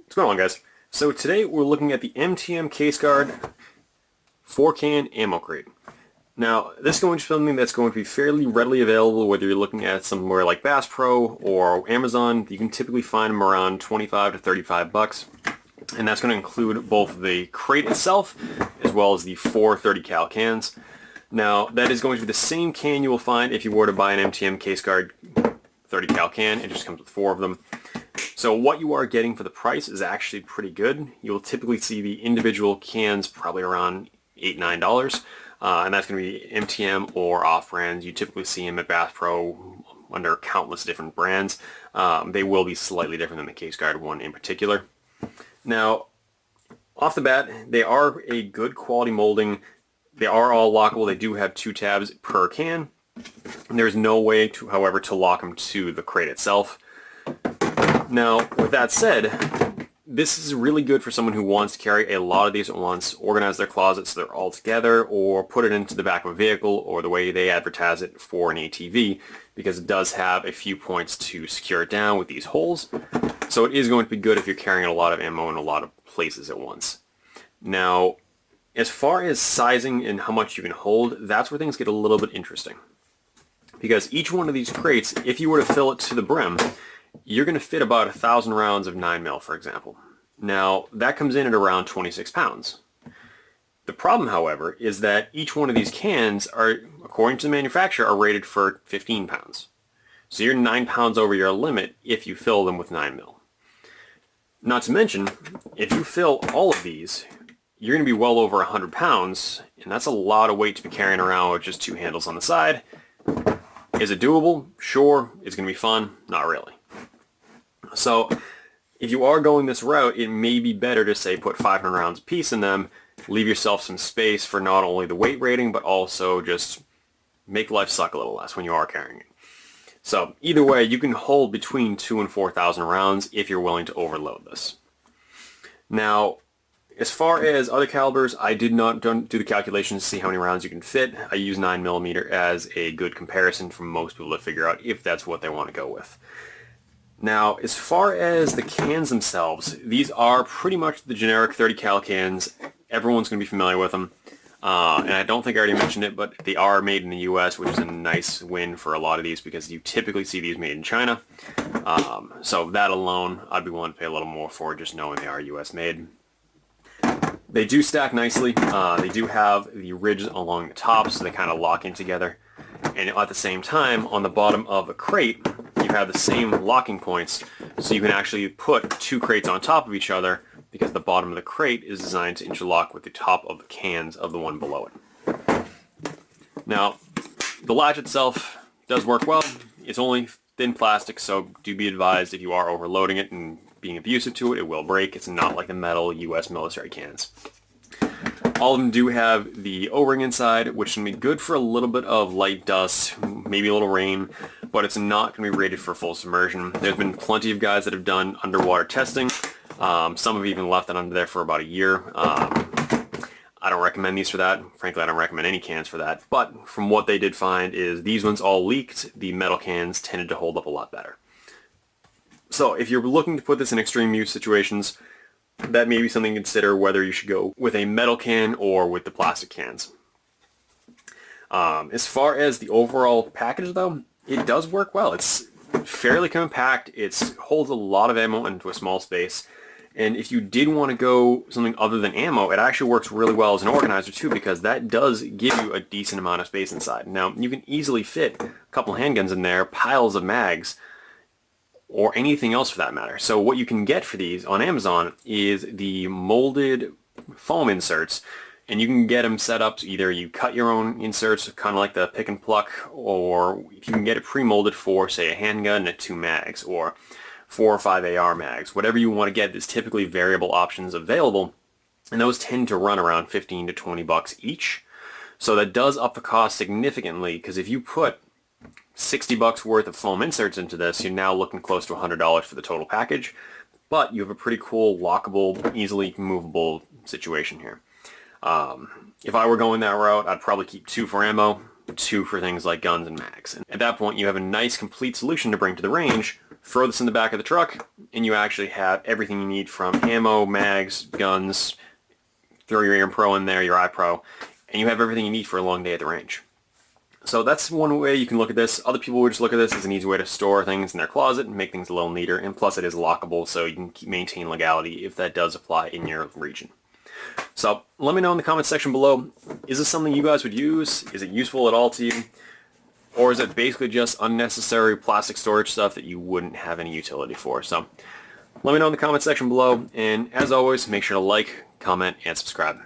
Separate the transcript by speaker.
Speaker 1: What's going on, guys? So today we're looking at the MTM Caseguard 4-can ammo crate. Now, this is going to be something that's going to be fairly readily available whether you're looking at somewhere like Bass Pro or Amazon. You can typically find them around 25 to 35 bucks. And that's going to include both the crate itself as well as the 4 30 cal cans. Now, that is going to be the same can you will find if you were to buy an MTM Caseguard 30 cal can. It just comes with 4 of them. So what you are getting for the price is actually pretty good. You'll typically see the individual cans probably around $8, $9. And that's going to be MTM or off-brands. You typically see them at Bass Pro under countless different brands. They will be slightly different than the Caseguard one in particular. Now, off the bat, they are a good quality molding. They are all lockable. They do have 2 tabs per can. And there's no way to, however, to lock them to the crate itself. Now, with that said, this is really good for someone who wants to carry a lot of these at once, organize their closet so they're all together, or put it into the back of a vehicle, or the way they advertise it for an ATV, because it does have a few points to secure it down with these holes. So it is going to be good if you're carrying a lot of ammo in a lot of places at once. Now, as far as sizing and how much you can hold, that's where things get a little bit interesting. Because each one of these crates, if you were to fill it to the brim, you're going to fit about 1,000 rounds of 9mm, for example. Now, that comes in at around 26 pounds. The problem, however, is that each one of these cans are, according to the manufacturer, are rated for 15 pounds. So you're 9 pounds over your limit if you fill them with 9mm. Not to mention, if you fill all of these, you're going to be well over 100 pounds, and that's a lot of weight to be carrying around with just 2 handles on the side. Is it doable? Sure. It's going to be fun? Not really. So if you are going this route, it may be better to say put 500 rounds apiece in them, leave yourself some space for not only the weight rating, but also just make life suck a little less when you are carrying it. So either way, you can hold between 2,000 and 4,000 rounds if you're willing to overload this. Now, as far as other calibers, I did not do the calculations to see how many rounds you can fit. I use 9mm as a good comparison for most people to figure out if that's what they want to go with. Now, as far as the cans themselves, these are pretty much the generic 30 cal cans. Everyone's going to be familiar with them. And I don't think I already mentioned it, but they are made in the US, which is a nice win for a lot of these because you typically see these made in China. So that alone, I'd be willing to pay a little more for just knowing they are US made. They do stack nicely. They do have the ridges along the top, so they kind of lock in together. And at the same time, on the bottom of the crate, you have the same locking points, so you can actually put 2 crates on top of each other because the bottom of the crate is designed to interlock with the top of the cans of the one below it. Now, the latch itself does work well. It's only thin plastic, so do be advised if you are overloading it and being abusive to it, it will break. It's not like the metal US military cans. All of them do have the O-ring inside, which can be good for a little bit of light dust, maybe a little rain, but it's not going to be rated for full submersion. There's been plenty of guys that have done underwater testing. Some have even left it under there for about a year. I don't recommend these for that. Frankly, I don't recommend any cans for that. But from what they did find is these ones all leaked. The metal cans tended to hold up a lot better. So if you're looking to put this in extreme use situations, that may be something to consider whether you should go with a metal can or with the plastic cans. As far as the overall package though, it does work well. It's fairly compact. It holds a lot of ammo into a small space. And if you did want to go something other than ammo, it actually works really well as an organizer too, because that does give you a decent amount of space inside. Now, you can easily fit a couple handguns in there, piles of mags, or anything else for that matter. So what you can get for these on Amazon is the molded foam inserts, and you can get them set up to either you cut your own inserts, kind of like the pick and pluck, or you can get it pre-molded for, say, a handgun and 2 mags, or 4 or 5 AR mags. Whatever you want to get, there's typically variable options available, and those tend to run around 15 to 20 bucks each. So that does up the cost significantly, because if you put 60 bucks worth of foam inserts into this, you're now looking close to $100 for the total package, but you have a pretty cool, lockable, easily movable situation here. If I were going that route, I'd probably keep 2 for ammo, 2 for things like guns and mags. And at that point, you have a nice, complete solution to bring to the range throw this in the back of the truck, and you actually have everything you need from ammo, mags, guns, throw your Aim Pro in there, your iPro, and you have everything you need for a long day at the range. So that's one way you can look at this. Other people would just look at this as an easy way to store things in their closet and make things a little neater, and plus it is lockable, so you can maintain legality if that does apply in your region. So let me know in the comment section below, is this something you guys would use? Is it useful at all to you? Or is it basically just unnecessary plastic storage stuff that you wouldn't have any utility for? So let me know in the comment section below, and as always, make sure to like, comment, and subscribe.